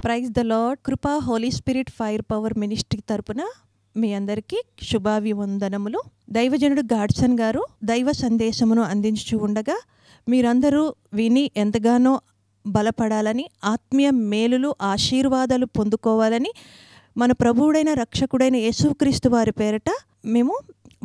Praise the lord. Krupa holy spirit fire power ministry తరపున మీ అందరికీ శుభాభివందనములు. దైవజనుడు గాడ్సన్ గారు దైవ సందేశమును అందించు ఉండగా మీరందరూ విని ఎంతగానో బలపడాలని, ఆత్మీయ మేలులు ఆశీర్వాదాలు పొందుకోవాలని మన ప్రభువుడైన రక్షకుడైన యేసుక్రీస్తు వారి పేరట మేము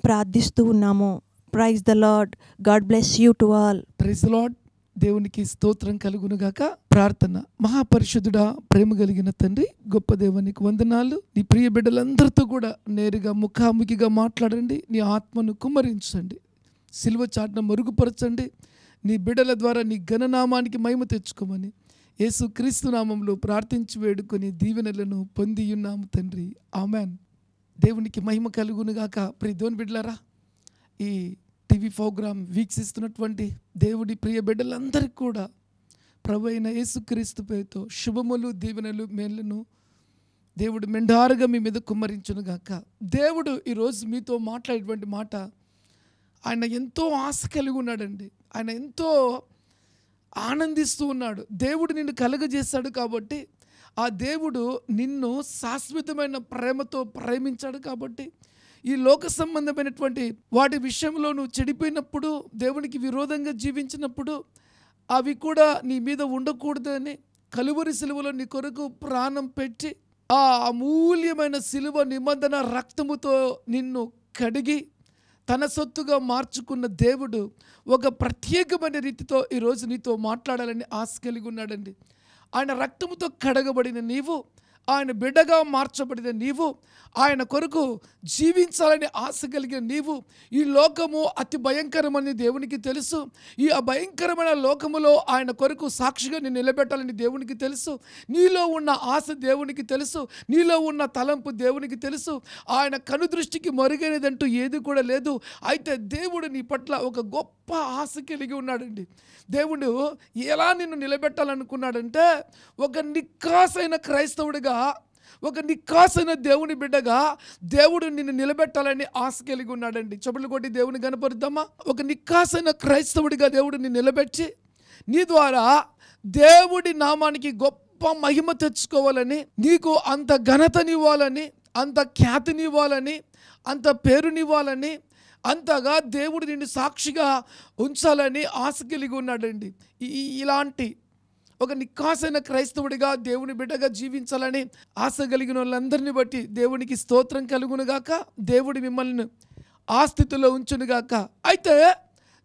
ప్రార్థిస్తూ ఉన్నాము. Praise the Lord. God bless you to all. Praise the Lord. దేవునికి స్తోత్రం కలుగునుగాక. ప్రార్థన. మహాపరిశుద్ధుడా, ప్రేమ కలిగిన తండ్రి, గొప్ప దేవునికి వందనాలు. నీ ప్రియ బిడ్డలందరితో కూడా నేరుగా ముఖాముఖిగా మాట్లాడండి. నీ ఆత్మను కుమ్మరించండి, సిలువ చాటున మరుగుపరచండి. నీ బిడ్డల ద్వారా నీ ఘననామానికి మహిమ తెచ్చుకోమని యేసు క్రీస్తు నామంలో ప్రార్థించి వేడుకొని దీవెనలను పొంది ఉన్నాము తండ్రి. ఆమెన్. దేవునికి మహిమ కలుగునుగాక. ప్రియ దేవుని బిడ్డలారా, ఈ టీవీ ప్రోగ్రాం వీక్షిస్తున్నటువంటి దేవుడి ప్రియ బిడ్డలందరికీ కూడా ప్రభు అయిన యేసుక్రీస్తు పేరుతో శుభములు, దీవెనలు, మేళ్లను దేవుడు మెండారుగా మీ మీద కుమ్మరించునుగాక. దేవుడు ఈరోజు మీతో మాట్లాడేటువంటి మాట, ఆయన ఎంతో ఆశ కలిగి ఉన్నాడండి. ఆయన ఎంతో ఆనందిస్తూ ఉన్నాడు. దేవుడు నిన్ను కలుగజేశాడు కాబట్టి, ఆ దేవుడు నిన్ను శాశ్వతమైన ప్రేమతో ప్రేమించాడు కాబట్టి, ఈ లోక సంబంధమైనటువంటి వాటి విషయంలో నువ్వు చెడిపోయినప్పుడు, దేవునికి విరోధంగా జీవించినప్పుడు అవి కూడా నీ మీద ఉండకూడదని కలువరి సిలువలో నీ కొరకు ప్రాణం పెట్టి ఆ అమూల్యమైన సిలువ నిబంధన రక్తముతో నిన్ను కడిగి తన సొత్తుగా మార్చుకున్న దేవుడు ఒక ప్రత్యేకమైన రీతితో ఈరోజు నీతో మాట్లాడాలని ఆశ కలిగి ఉన్నాడండి. ఆయన రక్తముతో కడగబడిన నీవు, ఆయన బిడ్డగా మార్చబడిన నీవు, ఆయన కొరకు జీవించాలని ఆశ కలిగిన నీవు, ఈ లోకము అతి భయంకరమని దేవునికి తెలుసు. ఈ భయంకరమైన లోకములో ఆయన కొరకు సాక్షిగా నేను నిలబెట్టాలని దేవునికి తెలుసు. నీలో ఉన్న ఆశ దేవునికి తెలుసు, నీలో ఉన్న తలంపు దేవునికి తెలుసు. ఆయన కనుదృష్టికి మరుగైనదంటూ ఏది కూడా లేదు. అయితే దేవుడు నీ పట్ల ఒక గొప్ప ఆశ కలిగి ఉన్నాడండి. దేవుడు ఎలా నిన్ను నిలబెట్టాలనుకున్నాడంటే, ఒక నిక్కాసైన క్రైస్తవుడిగా, ఒక నిక్కాసైన దేవుని బిడ్డగా దేవుడు నిన్ను నిలబెట్టాలని ఆశ కలిగి ఉన్నాడండి. చెప్పులు కొట్టి దేవుని కనపరుద్దామా? ఒక నిక్కాసైన క్రైస్తవుడిగా దేవుడు నిన్ను నిలబెట్టి నీ ద్వారా దేవుడి నామానికి గొప్ప మహిమ తెచ్చుకోవాలని, నీకు అంత ఘనతనివ్వాలని, అంత ఖ్యాతినివ్వాలని, అంత పేరునివ్వాలని, అంతగా దేవుడు నిన్ను సాక్షిగా ఉంచాలని ఆశ కలిగి ఉన్నాడండి. ఇలాంటి ఒక నిక్కాసైన క్రైస్తవుడిగా దేవుని బిడ్డగా జీవించాలని ఆశ కలిగిన వాళ్ళందరినీ బట్టి దేవునికి స్తోత్రం కలుగునుగాక. దేవుడు మిమ్మల్ని ఆ స్థితిలో ఉంచునుగాక. అయితే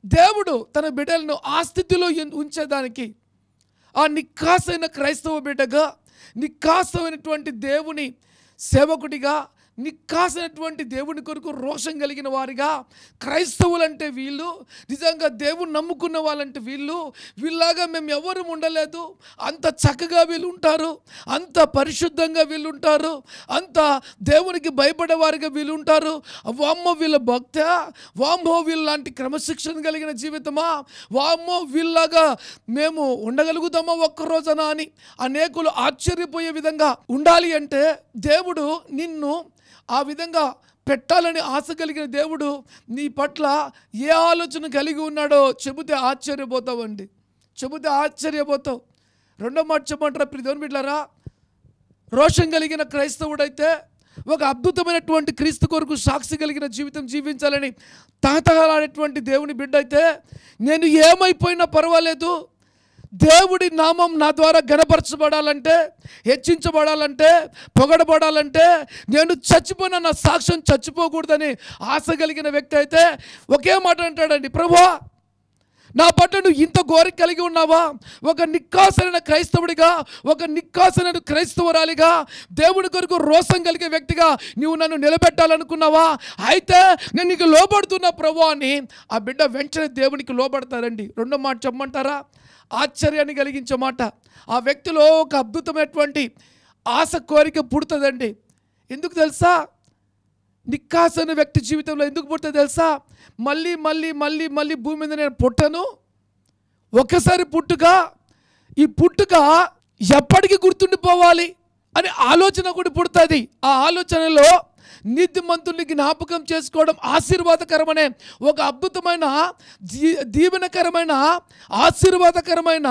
దేవుడు తన బిడ్డలను ఆ స్థితిలో ఉంచేదానికి, ఆ నిక్కాసైన క్రైస్తవ బిడ్డగా, నిక్కాసమైనటువంటి దేవుని సేవకుడిగా, నిక్కాసైనటువంటి దేవుని కొరకు రోషం కలిగిన వారిగా, క్రైస్తవులంటే వీళ్ళు, నిజంగా దేవుని నమ్ముకున్న వాళ్ళంటే వీళ్ళలాగా మేము ఎవరు ఉండలేదు, అంత చక్కగా వీళ్ళు ఉంటారు, అంత పరిశుద్ధంగా వీళ్ళు ఉంటారు, అంత దేవునికి భయపడేవారిగా వీళ్ళు ఉంటారు, వామ్మో వీళ్ళ భక్త, వామ్మో వీళ్ళలాంటి క్రమశిక్షణ కలిగిన జీవితమా, వామ్మో వీళ్ళలాగా మేము ఉండగలుగుతామా ఒక్కరోజనా అని అనేకులు ఆశ్చర్యపోయే విధంగా ఉండాలి అంటే దేవుడు నిన్ను ఆ విధంగా పెట్టాలని ఆశ కలిగిన దేవుడు నీ పట్ల ఏ ఆలోచన కలిగి ఉన్నాడో చెబితే ఆశ్చర్యపోతావండి. చెబితే ఆశ్చర్యపోతావు. రెండో మాట చెప్పమంటారా ప్రియ దేవుని బిడ్డలారా? రోషం కలిగిన క్రైస్తవుడైతే, ఒక అద్భుతమైనటువంటి క్రీస్తు కొరకు సాక్షి కలిగిన జీవితం జీవించాలని తహతహలాడేటువంటి దేవుని బిడ్డ అయితే, నేను ఏమైపోయినా పర్వాలేదు, దేవుడి నామం నా ద్వారా ఘనపరచబడాలంటే, హెచ్చించబడాలంటే, పొగడబడాలంటే, నేను చచ్చిపోయినా నా సాక్ష్యం చచ్చిపోకూడదని ఆశ కలిగిన వ్యక్తి అయితే ఒకే మాట అంటాడండి, ప్రభువా నా పట్ల నువ్వు ఇంత కోరిక కలిగి ఉన్నావా? ఒక నిక్కాసైన క్రైస్తవుడిగా, ఒక నిక్కాసైన క్రైస్తవురాలిగా, దేవుడి కొరకు రోషం కలిగే వ్యక్తిగా నువ్వు నన్ను నిలబెట్టాలనుకున్నావా? అయితే నేను నీకు లోబడుతున్నా ప్రభు అని ఆ బిడ్డ వెంటనే దేవునికి లోబడతారండి. రెండో మాట చెప్పమంటారా? ఆశ్చర్యాన్ని కలిగించే మాట. ఆ వ్యక్తిలో ఒక అద్భుతమైనటువంటి ఆశ, కోరిక పుడుతుందండి. ఎందుకు తెలుసా? నిక్కాసైన వ్యక్తి జీవితంలో ఎందుకు పుడుతుంది తెలుసా? మళ్ళీ మళ్ళీ మళ్ళీ మళ్ళీ భూమి మీద నేను పుట్టను, ఒక్కసారి పుట్టుక, ఈ పుట్టుక ఎప్పటికీ గుర్తుండిపోవాలి అనే ఆలోచన కూడా పుడుతుంది. ఆ ఆలోచనలో నీతిమంతుల్ని జ్ఞాపకం చేసుకోవడం ఆశీర్వాదకరమనే ఒక అద్భుతమైన దీవెనకరమైన ఆశీర్వాదకరమైన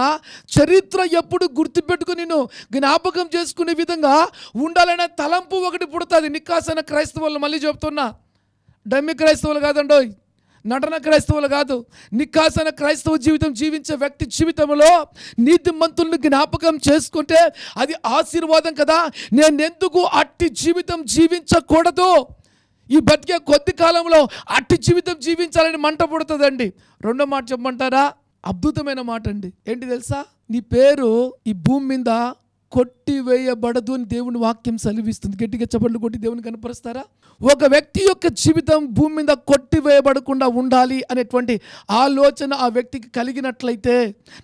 చరిత్ర ఎప్పుడు గుర్తుపెట్టుకుని నేను జ్ఞాపకం చేసుకునే విధంగా ఉండాలనే తలంపు ఒకటి పుడుతుంది నిక్కాసైన క్రైస్తవులు. మళ్ళీ చెప్తున్నా, డమ్మి క్రైస్తవులు కాదండోయ్, నటన క్రైస్తవులు కాదు. నిక్కాసైన క్రైస్తవ జీవితం జీవించే వ్యక్తి జీవితంలో నీతిమంతుల్ని జ్ఞాపకం చేసుకుంటే అది ఆశీర్వాదం కదా. నేనెందుకు అట్టి జీవితం జీవించకూడదు? ఈ బతికే కొద్ది కాలంలో అట్టి జీవితం జీవించాలని మంట పుడుతుందండి. రెండో మాట చెప్పమంటారా? అద్భుతమైన మాట అండి. ఏంటి తెలుసా? నీ పేరు ఈ భూమి మీద కొట్టివేయబడదు అని దేవుని వాక్యం సెలవిస్తుంది. గట్టిగా చప్పట్లు కొట్టి దేవుని కనపరుస్తారా? ఒక వ్యక్తి యొక్క జీవితం భూమి మీద కొట్టివేయబడకుండా ఉండాలి అనేటువంటి ఆలోచన ఆ వ్యక్తికి కలిగినట్లయితే,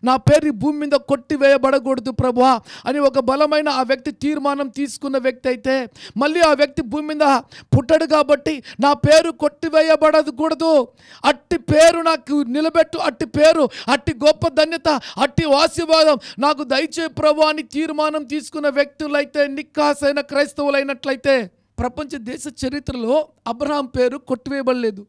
నా పేరు భూమి మీద కొట్టివేయబడకూడదు ప్రభువా అని ఒక బలమైన ఆ వ్యక్తి తీర్మానం తీసుకున్న వ్యక్తి అయితే, మళ్ళీ ఆ వ్యక్తి భూమి మీద పుట్టడు కాబట్టి నా పేరు కొట్టివేయబడకూడదు, అట్టి పేరు నాకు నిలబెట్టు, అట్టి పేరు, అట్టి గొప్ప ధన్యత, అట్టి ఆశీర్వాదం నాకు దయచే ప్రభువా అని తీర్మానం తీసుకున్న వ్యక్తులైతే, నిక్కాసైన క్రైస్తవులైనట్లయితే, ప్రపంచ దేశ చరిత్రలో అబ్రహాం పేరు కొట్టివేయబడలేదు.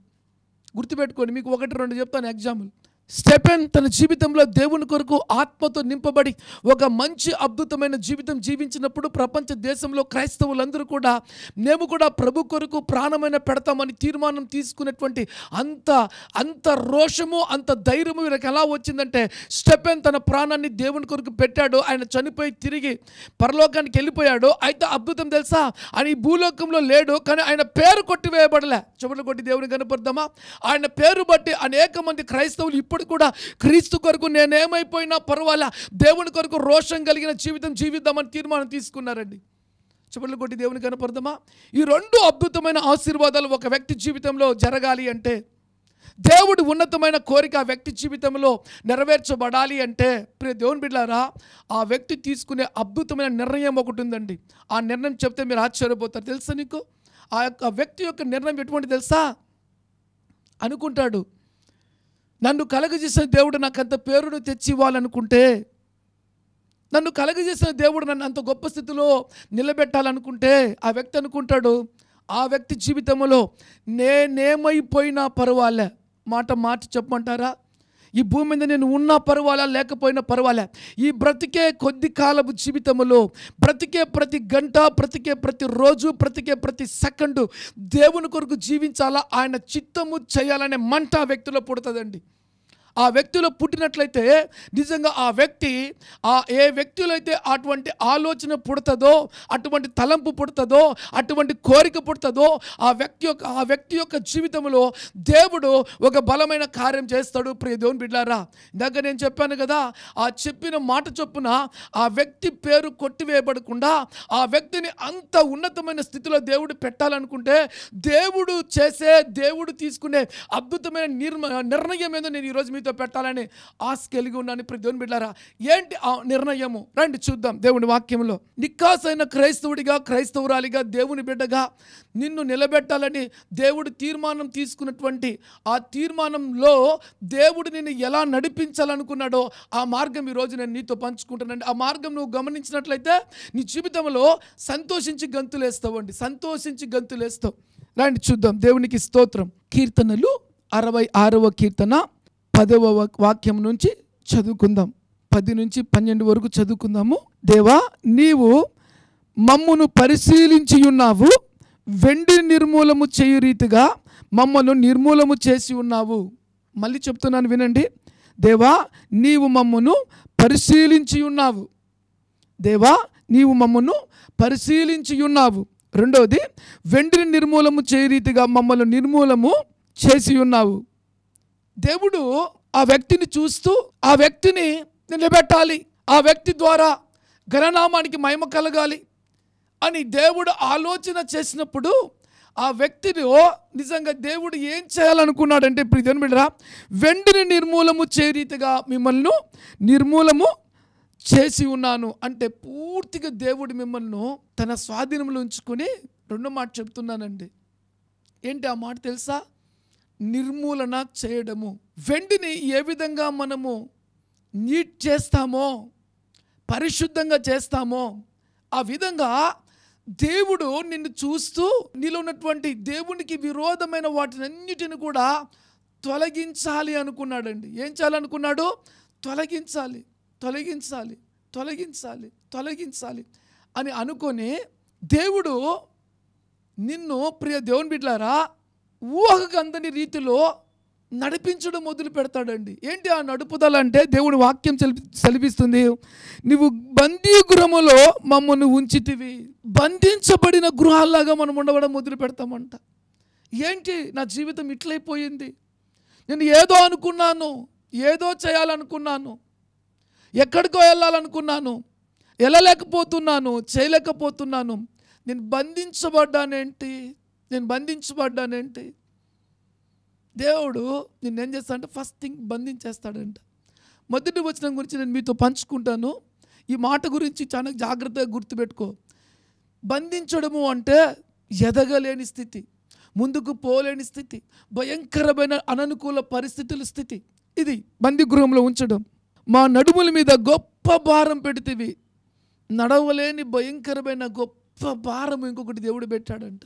గుర్తుపెట్టుకోండి, మీకు 1-2 చెప్తాను ఎగ్జాంపుల్. స్టెఫెన్ తన జీవితంలో దేవుని కొరకు ఆత్మతో నింపబడి ఒక మంచి అద్భుతమైన జీవితం జీవించినప్పుడు ప్రపంచ దేశంలో క్రైస్తవులందరూ కూడా మేము కూడా ప్రభు కొరకు ప్రాణమైన పెడతామని తీర్మానం తీసుకునేటువంటి అంత రోషము, అంత ధైర్యము వీళ్ళకి ఎలా వచ్చిందంటే, స్టెఫెన్ తన ప్రాణాన్ని దేవుని కొరకు పెట్టాడు. ఆయన చనిపోయి తిరిగి పరలోకానికి వెళ్ళిపోయాడు. అయితే అద్భుతం తెలుసా? ఆయన ఈ భూలోకంలో లేడు, కానీ ఆయన పేరు కొట్టివేయబడలే. చెవులు కొట్టి దేవుని కనపడదామా? ఆయన పేరు బట్టి అనేక మంది క్రైస్తవులు ఇప్పుడు కూడా క్రీస్తు కొరకు నేనేమైపోయినా పర్వాలా, దేవుని కొరకు రోషం కలిగిన జీవితం జీవిద్దామని తీర్మానం తీసుకున్నారండి. చెప్పులు కొట్టి దేవుని కనపడదామా? ఈ 2 అద్భుతమైన ఆశీర్వాదాలు ఒక వ్యక్తి జీవితంలో జరగాలి అంటే, దేవుడి ఉన్నతమైన కోరిక ఆ వ్యక్తి జీవితంలో నెరవేర్చబడాలి అంటే, ప్రియ దేవుని బిడ్డలారా, ఆ వ్యక్తి తీసుకునే అద్భుతమైన నిర్ణయం ఒకటి ఉందండి. ఆ నిర్ణయం చెప్తే మీరు ఆశ్చర్యపోతారు. తెలుసా నీకు? ఆ యొక్క వ్యక్తి యొక్క నిర్ణయం ఎటువంటి తెలుసా? అనుకుంటాడు, నన్ను కలగజేసిన దేవుడు నాకు అంత పేరును తెచ్చి ఇవ్వాలనుకుంటే, నన్ను కలగజేసిన దేవుడు నన్ను అంత గొప్ప స్థితిలో నిలబెట్టాలనుకుంటే, ఆ వ్యక్తి అనుకుంటాడు, ఆ వ్యక్తి జీవితంలో నేనేమైపోయినా పర్వాలే. మాట చెప్పమంటారా? ఈ భూమి మీద నేను ఉన్నా పర్వాలా, లేకపోయినా పర్వాలే, ఈ బ్రతికే కొద్ది కాలపు జీవితంలో బ్రతికే ప్రతి గంట, బ్రతికే ప్రతి రోజు, బ్రతికే ప్రతి సెకండు దేవుని కొరకు జీవించాలా, ఆయన చిత్తము చేయాలనే మంట ఆ వ్యక్తిలో పుడుతుందండి. ఆ వ్యక్తిలో పుట్టినట్లయితే నిజంగా ఆ వ్యక్తి ఏ వ్యక్తిలో అయితే అటువంటి ఆలోచన పుడుతుందో, అటువంటి తలంపు పుడుతుందో, అటువంటి కోరిక పుడుతుందో, ఆ వ్యక్తి యొక్క జీవితంలో దేవుడు ఒక బలమైన కార్యం చేస్తాడు. ప్రియ దేవుని బిడ్డలారా, ఇందాక నేను చెప్పాను కదా, ఆ చెప్పిన మాట చొప్పున ఆ వ్యక్తి పేరు కొట్టివేయబడకుండా ఆ వ్యక్తిని అంత ఉన్నతమైన స్థితిలో దేవుడు పెట్టాలనుకుంటే, దేవుడు తీసుకునే అద్భుతమైన నిర్ణయం ఏదో నేను ఈరోజు మీతో పెట్టాలని ఆశ కలిగి ఉన్నాను. ప్రియ దేవుని బిడ్డలారా, ఏంటి ఆ నిర్ణయము? రండి చూద్దాం దేవుని వాక్యంలో. నిక్కాసైన క్రైస్తవుడిగా, క్రైస్తవురాలిగా, దేవుని బిడ్డగా నిన్ను నిలబెట్టాలని దేవుడు తీర్మానం తీసుకున్నటువంటి ఆ తీర్మానంలో దేవుడు నిన్ను ఎలా నడిపించాలనుకున్నాడో ఆ మార్గం ఈరోజు నేను నీతో పంచుకుంటానండి. ఆ మార్గం నువ్వు గమనించినట్లయితే నీ జీవితంలో సంతోషించి గంతులేస్తావండి, సంతోషించి గంతులేస్తావు. రండి చూద్దాం. దేవునికి స్తోత్రం. కీర్తనలు 66వ కీర్తన 10వ వాక్యం నుంచి చదువుకుందాం. 10 నుంచి 12 వరకు చదువుకుందాము. దేవా, నీవు మమ్మును పరిశీలించి ఉన్నావు, వెండి నిర్మూలము చేయు రీతిగా మమ్మను నిర్మూలము చేసి ఉన్నావు. మళ్ళీ చెప్తున్నాను వినండి. దేవా, నీవు మమ్మను పరిశీలించి ఉన్నావు. దేవా, నీవు మమ్మను పరిశీలించి ఉన్నావు. రెండవది, వెండిని నిర్మూలము చేయ రీతిగా మమ్మల్ని నిర్మూలము చేసి ఉన్నావు. దేవుడు ఆ వ్యక్తిని చూస్తూ ఆ వ్యక్తిని నిలబెట్టాలి, ఆ వ్యక్తి ద్వారా ఘననామానికి మహిమ కలగాలి అని దేవుడు ఆలోచన చేసినప్పుడు ఆ వ్యక్తిలో నిజంగా దేవుడు ఏం చేయాలనుకున్నాడంటే, ప్రియమైన బిడ్డలారా, వెండిని నిర్మూలము చేయ రీతిగా మిమ్మల్ని నిర్మూలము చేసి ఉన్నాను అంటే పూర్తిగా దేవుడు మిమ్మల్ని తన స్వాధీనంలో ఉంచుకొని రెండో మాట చెప్తున్నానండి. ఏంటి ఆ మాట తెలుసా? నిర్మూలన చేయడము. వెండిని ఏ విధంగా మనము నీట్ చేస్తామో, పరిశుద్ధంగా చేస్తామో, ఆ విధంగా దేవుడు నిన్ను చూస్తూ నీలో ఉన్నటువంటి దేవునికి విరోధమైన వాటినన్నిటిని కూడా తొలగించాలి అనుకున్నాడండి. ఏం చేయాలనుకున్నాడు? తొలగించాలి తొలగించాలి తొలగించాలి తొలగించాలి అని అనుకొని దేవుడు నిన్ను ప్రియ దేవుని బిడ్డలారా ఊహకు అందని రీతిలో నడిపించడం మొదలు పెడతాడండి. ఏంటి ఆ నడుపుదల అంటే? దేవుడి వాక్యం సెలవిస్తుంది, నువ్వు బందీ గృహములో మమ్మల్ని ఉంచితివి. బంధించబడిన గృహాల్లాగా మనం ఉండవడం మొదలు పెడతామంట. ఏంటి నా జీవితం ఇట్లయిపోయింది, నేను ఏదో అనుకున్నాను, ఏదో చేయాలనుకున్నాను, ఎక్కడికో వెళ్ళాలనుకున్నాను, వెళ్ళలేకపోతున్నాను, చేయలేకపోతున్నాను, నేను బంధించబడ్డానేంటి. దేవుడు నిన్నేం చేస్తాడంటే ఫస్ట్ థింగ్ బంధించేస్తాడంట. మొదటి వచనం గురించి నేను మీతో పంచుకుంటాను. ఈ మాట గురించి చాలా జాగ్రత్తగా గుర్తుపెట్టుకో. బంధించడము అంటే ఎదగలేని స్థితి, ముందుకు పోలేని స్థితి, భయంకరమైన అననుకూల పరిస్థితుల స్థితి. ఇది బందీ గృహంలో ఉంచడం. మా నడుముల మీద గొప్ప భారం పెడితివి. నడవలేని భయంకరమైన గొప్ప భారం ఇంకొకటి దేవుడు పెట్టాడంట.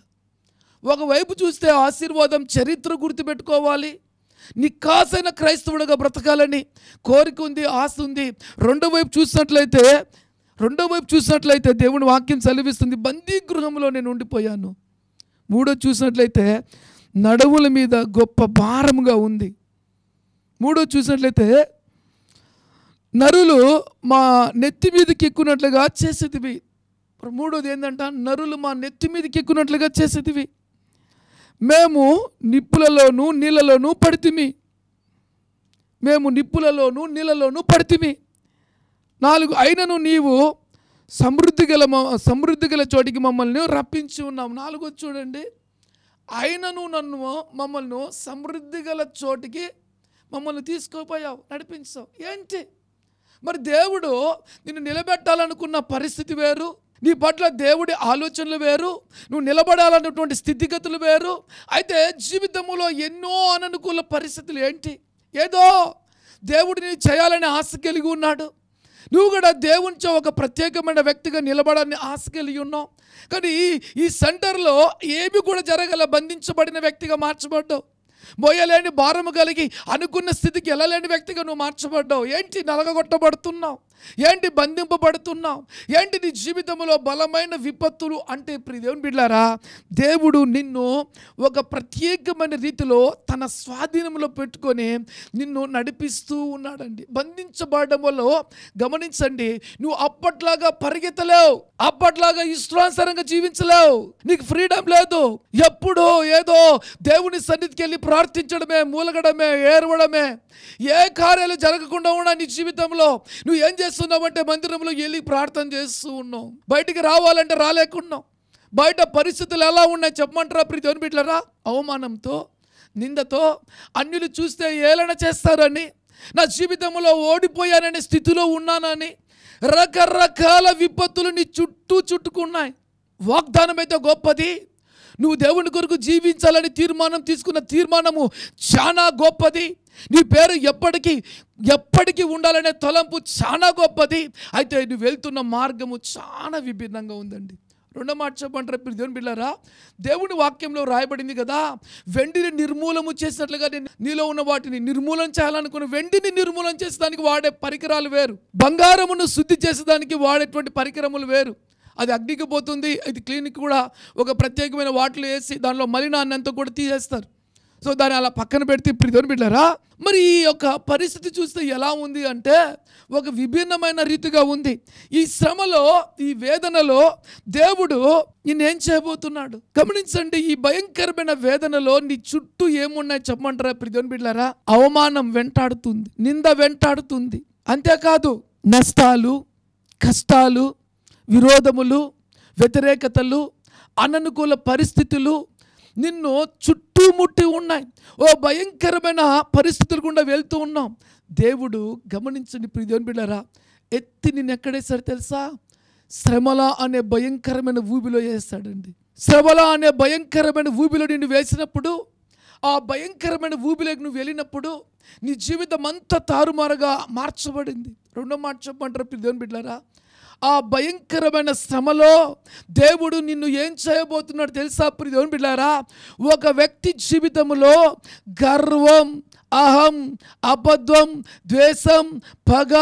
ఒకవైపు చూస్తే ఆశీర్వాదం, చరిత్ర గుర్తుపెట్టుకోవాలి, నిక్కాసైన క్రైస్తవుడిగా బ్రతకాలని కోరిక ఉంది, ఆశ ఉంది. రెండో వైపు చూసినట్లయితే దేవుని వాక్యం సెలవిస్తుంది, బందీ గృహంలో నేను ఉండిపోయాను. మూడో చూసినట్లయితే నడుముల మీద గొప్ప భారముగా ఉంది. మూడో చూసినట్లయితే నరులు మా నెత్తి మీదకి ఎక్కున్నట్లుగా చేసేదివి. మూడోది ఏంటంట? నరులు మా నెత్తి మీదకి ఎక్కున్నట్లుగా చేసేదివి. మేము నిప్పులలోనూ నీళ్ళలోనూ పడితిమి. 4 అయినను నీవు సమృద్ధి గల చోటికి మమ్మల్ని రప్పించి ఉన్నాం. 4 చూడండి, అయినను మమ్మల్ని సమృద్ధి గల చోటికి మమ్మల్ని తీసుకుపోయావు, నడిపించావు. ఏంటి మరి? దేవుడు నిన్ను నిలబెట్టాలనుకున్న పరిస్థితి వేరు, నీ పట్ల దేవుడి ఆలోచనలు వేరు, నువ్వు నిలబడాలన్నటువంటి స్థితిగతులు వేరు. అయితే జీవితంలో ఎన్నో అననుకూల పరిస్థితులు ఏంటి? ఏదో దేవుడిని చేయాలని ఆశ కలిగి ఉన్నాడు. నువ్వు కూడా దేవునితో ఒక ప్రత్యేకమైన వ్యక్తిగా నిలబడాలని ఆశ కలిగి ఉన్నావు. కానీ ఈ సెంటర్లో ఏమి కూడా జరగల, బంధించబడిన వ్యక్తిగా మార్చబడ్డావు. మోయలేని భారము కలిగి అనుకున్న స్థితికి వెళ్ళలేని వ్యక్తిగా నువ్వు మార్చబడ్డావు. ఏంటి? నలగగొట్టబడుతున్నావు, ఏంటి బంధింపబడుతున్నావు, ఏంటి నీ జీవితంలో బలమైన విపత్తులు అంటే? ప్రియ దేవుని బిడ్డలారా, దేవుడు నిన్ను ఒక ప్రత్యేకమైన రీతిలో తన స్వాధీనంలో పెట్టుకొని నిన్ను నడిపిస్తూ ఉన్నాడండి. బంధించబడడం వల్ల గమనించండి, నువ్వు అప్పట్లాగా పరిగెత్తలేవు, అప్పట్లాగా ఇష్టానుసారంగా జీవించలేవు, నీకు ఫ్రీడమ్ లేదు. ఎప్పుడో ఏదో దేవుని సన్నిధికి వెళ్ళి ప్రార్థించడమే, మూలగడమే, ఏడవడమే, ఏ కార్యాలు జరగకుండా ఉన్నా నీ జీవితంలో నువ్వు ఏం చేస్తున్నావంటే మందిరంలో వెళ్ళి ప్రార్థన చేస్తూ ఉన్నావు, బయటికి రావాలంటే రాలేకున్నావు. బయట పరిస్థితులు ఎలా ఉన్నాయి చెప్పమంటారా ప్రియ దేవుని బిడ్డలారా? అవమానంతో, నిందతో, అన్యులు చూస్తే ఏలన చేస్తారని, నా జీవితంలో ఓడిపోయాననే స్థితిలో ఉన్నానని రకరకాల విపత్తులు నీ చుట్టూ చుట్టుకున్నాయి. వాగ్దానం అయితే గొప్పది, నువ్వు దేవుని కొరకు జీవించాలని తీసుకున్న తీర్మానము చాలా గొప్పది. నీ పేరు ఎప్పటికీ ఉండాలనే తలంపు చాలా గొప్పది. అయితే నువ్వు వెళ్తున్న మార్గము చాలా విభిన్నంగా ఉందండి. రెండో మాట చెప్పంటారా మీరు దేవుని బిడ్డలారా? దేవుని వాక్యంలో రాయబడింది కదా, వెండిని నిర్మూలము చేసినట్లుగా నీలో ఉన్న వాటిని నిర్మూలన చేయాలనుకున్న వెండిని నిర్మూలన చేసేదానికి వాడే పరికరాలు వేరు, బంగారమును శుద్ధి చేసేదానికి వాడేటువంటి పరికరములు వేరు. అది అగ్నికి పోతుంది, ఇది క్లీనిక్ కూడా ఒక ప్రత్యేకమైన వాటిలో వేసి దానిలో మలినాన్ని అంతా కూడా తీసేస్తారు. సో దాన్ని అలా పక్కన పెడితే ప్రియమైన బిడ్డలారా, మరి ఈ యొక్క పరిస్థితి చూస్తే ఎలా ఉంది అంటే ఒక విభిన్నమైన రీతిగా ఉంది. ఈ శ్రమలో, ఈ వేదనలో దేవుడు నిన్నేం చేయబోతున్నాడు గమనించండి. ఈ భయంకరమైన వేదనలో నీ చుట్టూ ఏమున్నాయి చెప్పమంటారా ప్రియమైన బిడ్డలారా? అవమానం వెంటాడుతుంది, నింద వెంటాడుతుంది, అంతేకాదు నష్టాలు, కష్టాలు, విరోధములు, వ్యతిరేకతలు, అననుకూల పరిస్థితులు నిన్ను చుట్టుముట్టి ఉన్నాయి. ఓ భయంకరమైన పరిస్థితులు గుండా వెళ్తూ ఉన్నాం. దేవుడు గమనించండి ప్రియ దేవుని బిడ్డలారా, ఎత్తి నిన్ను ఎక్కడేసాడు తెలుసా? శ్రమల అనే భయంకరమైన ఊబిలో వేస్తాడండి. శ్రమల అనే భయంకరమైన ఊబిలో నిన్ను వేసినప్పుడు, ఆ భయంకరమైన ఊబిలోకి నువ్వు వెళ్ళినప్పుడు నీ జీవితం అంతా తారుమారుగా మార్చబడింది. రెండో మాట చెప్పమంటారు ప్రియ దేవుని బిడ్డలారా, ఆ భయంకరమైన శ్రమలో దేవుడు నిన్ను ఏం చేయబోతున్నాడు తెలుసా ప్రియ దేవుని బిడ్డలారా? ఒక వ్యక్తి జీవితంలో గర్వం, అహం, అబద్ధం, ద్వేషం, పగ,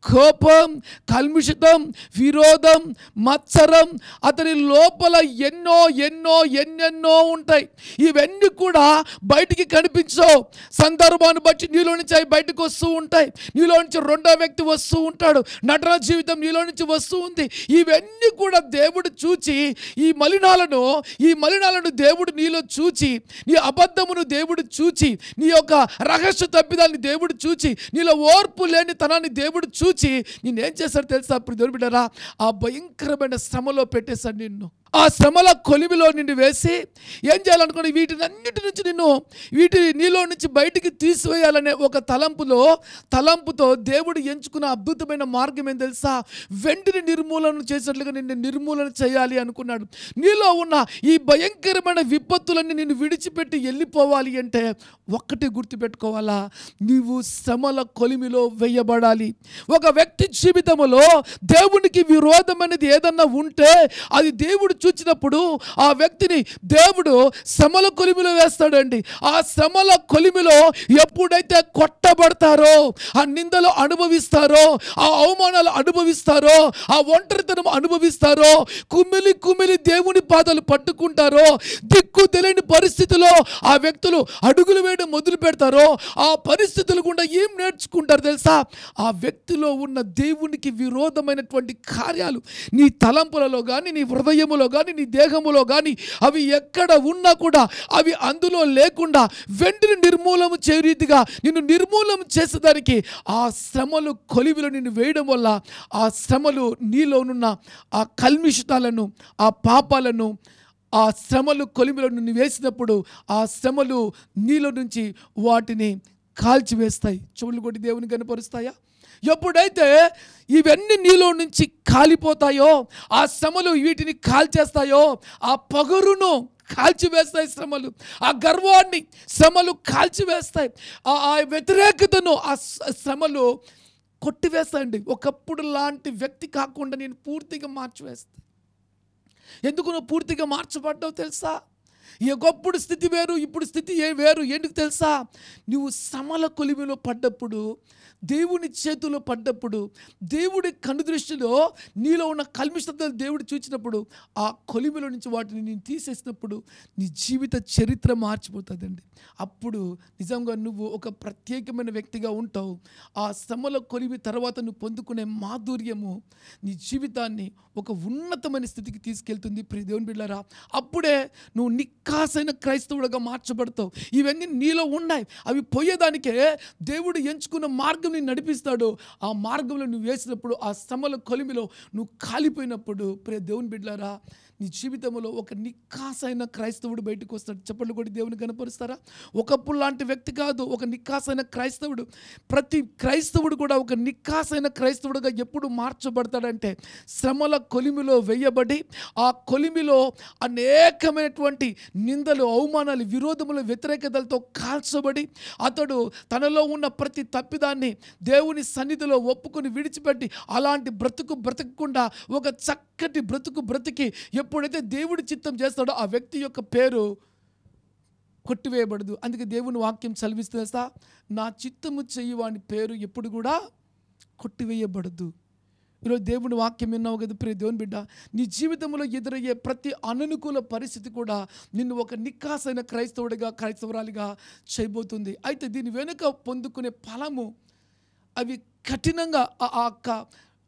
కోపం, కల్మిషితం, విరోధం, మత్సరం, అతని లోపల ఎన్నెన్నో ఉంటాయి. ఇవన్నీ కూడా బయటికి కనిపించవు. సందర్భాన్ని బట్టి నీలో నుంచి అవి బయటకు వస్తూ ఉంటాయి. నీలో నుంచి రెండో వ్యక్తి వస్తూ ఉంటాడు. నటన జీవితం నీలో నుంచి వస్తూ ఉంది. ఇవన్నీ కూడా దేవుడు చూచి ఈ మలినాలను దేవుడు నీలో చూచి, నీ అబద్ధమును దేవుడు చూచి, నీ యొక్క రహస్య తప్పిదాన్ని దేవుడు చూచి, నీలో ఓర్పు లేని తనాన్ని దేవుడు చూచి నేనేం చేశాడు తెలుసా దేవుని బిడ్డరా? ఆ భయంకరమైన శ్రమలో పెట్టేశాడు నిన్ను. ఆ శ్రమల కొలిమిలో నిన్ను వేసి ఏం చేయాలనుకోండి, వీటినన్నిటి నుంచి నీలో నుంచి బయటికి తీసివేయాలనే ఒక తలంపుతో దేవుడు ఎంచుకున్న అద్భుతమైన మార్గం ఏం తెలుసా? వెండిని నిర్మూలన చేసినట్లుగా నిన్ను నిర్మూలన చేయాలి అనుకున్నాడు. నీలో ఉన్న ఈ భయంకరమైన విపత్తులన్నీ నిన్ను విడిచిపెట్టి వెళ్ళిపోవాలి అంటే ఒక్కటి గుర్తుపెట్టుకోవాలా, నీవు శ్రమల కొలిమిలో వేయబడాలి. ఒక వ్యక్తి జీవితంలో దేవునికి విరోధమైనది ఏదన్నా ఉంటే అది దేవుడు చూచినప్పుడు ఆ వ్యక్తిని దేవుడు శ్రమల కొలిమిలో వేస్తాడండి. ఆ శ్రమల కొలిమిలో ఎప్పుడైతే కొట్టబడతారో, ఆ నిందలు అనుభవిస్తారో, ఆ అవమానాలు అనుభవిస్తారో, ఆ ఒంటరితనం అనుభవిస్తారో, కుమిలి దేవుని పాదాలు పట్టుకుంటారో, దిక్కు తెలియని పరిస్థితిలో ఆ వ్యక్తులు అడుగులు వేయడం మొదలు పెడతారో, ఆ పరిస్థితులు గుండా ఏం నేర్చుకుంటారు తెలుసా? ఆ వ్యక్తిలో ఉన్న దేవునికి విరోధమైనటువంటి కార్యాలు నీ తలంపులలో కానీ, నీ హృదయములో కానీ, నీ దేహములో కానీ అవి ఎక్కడ ఉన్నా కూడా అవి అందులో లేకుండా వెంటనే నిర్మూలన చేయ రీతిగా నిన్ను నిర్మూలన చేసేదానికి ఆ శ్రమలు కొలివిలో నిన్ను వేయడం వల్ల ఆ శ్రమలు నీలోనున్న ఆ కల్మిషాలను, ఆ పాపాలను, ఆ శ్రమలు కొలిమిలో నిన్ను వేసినప్పుడు ఆ శ్రమలు నీలో నుంచి వాటిని కాల్చివేస్తాయి. చెవులు కొట్టి దేవుని కనపరుస్తాయా? ఎప్పుడైతే ఇవన్నీ నీలో నుంచి కాలిపోతాయో, ఆ శ్రమలు వీటిని కాల్చేస్తాయో, ఆ పగరును కాల్చివేస్తాయి శ్రమలు, ఆ గర్వాన్ని శ్రమలు కాల్చివేస్తాయి, ఆ వ్యతిరేకతను ఆ శ్రమలు కొట్టివేస్తాయండి. ఒకప్పుడు లాంటి వ్యక్తి కాకుండా నేను పూర్తిగా మార్చివేస్తాను. ఎందుకు నువ్వు పూర్తిగా మార్చబడ్డావు తెలుసా? ఒకప్పుడు స్థితి వేరు, ఇప్పుడు స్థితి వేరు. ఎందుకు తెలుసా? నువ్వు శ్రమల కొలిమిలో పడ్డప్పుడు, దేవుని చేతిలో పడ్డప్పుడు, దేవుడి కనుదృష్టిలో నీలో ఉన్న కల్మిషతలు దేవుడు చూచినప్పుడు ఆ కొలిమిలో నుంచి వాటిని నేను తీసేసినప్పుడు నీ జీవిత చరిత్ర మార్చిపోతుందండి. అప్పుడు నిజంగా నువ్వు ఒక ప్రత్యేకమైన వ్యక్తిగా ఉంటావు. ఆ శ్రమల కొలిమి తర్వాత నువ్వు పొందుకునే మాధుర్యము నీ జీవితాన్ని ఒక ఉన్నతమైన స్థితికి తీసుకెళ్తుంది. ప్రియ దేవుని బిడ్డలారా, అప్పుడే నువ్వు నిక్కాసైన క్రైస్తవుడిగా మార్చబడతావు. ఇవన్నీ నీలో ఉన్నాయి. అవి పోయేదానికే దేవుడు ఎంచుకున్న మార్గం నేను నడిపిస్తాడు. ఆ మార్గంలో నువ్వు వేసినప్పుడు, ఆ శ్రమల కొలిమిలో నువ్వు కాలిపోయినప్పుడు, ప్రియ దేవుని బిడ్డలారా, నీ జీవితంలో ఒక నిక్కాసైన క్రైస్తవుడు బయటకు వస్తాడు. చెప్పండి కూడా దేవుని కనపరుస్తారా? ఒకప్పుడు లాంటి వ్యక్తి కాదు, ఒక నిక్కాసైన క్రైస్తవుడు. ప్రతి క్రైస్తవుడు కూడా ఒక నిక్కాసైన క్రైస్తవుడుగా ఎప్పుడు మార్చబడతాడంటే శ్రమల కొలిమిలో వేయబడి, ఆ కొలిమిలో అనేకమైనటువంటి నిందలు, అవమానాలు, విరోధములు, వ్యతిరేకతలతో కాల్చబడి, అతడు తనలో ఉన్న ప్రతి తప్పిదాన్ని దేవుని సన్నిధిలో ఒప్పుకొని విడిచిపెట్టి అలాంటి బ్రతకకుండా ఒక చక్కటి బ్రతికి ఎప్పుడైతే దేవుడి చిత్తం చేస్తాడో ఆ వ్యక్తి యొక్క పేరు కొట్టివేయబడదు. అందుకే దేవుని వాక్యం చదివిస్తా, నా చిత్తము చెయ్యవాని పేరు ఎప్పుడు కూడా కొట్టివేయబడదు. ఈరోజు దేవుని వాక్యం విన్నావు కదా ప్రియ దేవుని బిడ్డ, నీ జీవితంలో ఎదురయ్యే ప్రతి అననుకూల పరిస్థితి కూడా నిన్ను ఒక నిక్కాసైన క్రైస్తవురాలిగా చేయబోతుంది. అయితే దీని వెనుక పొందుకునే ఫలము, అవి కఠినంగా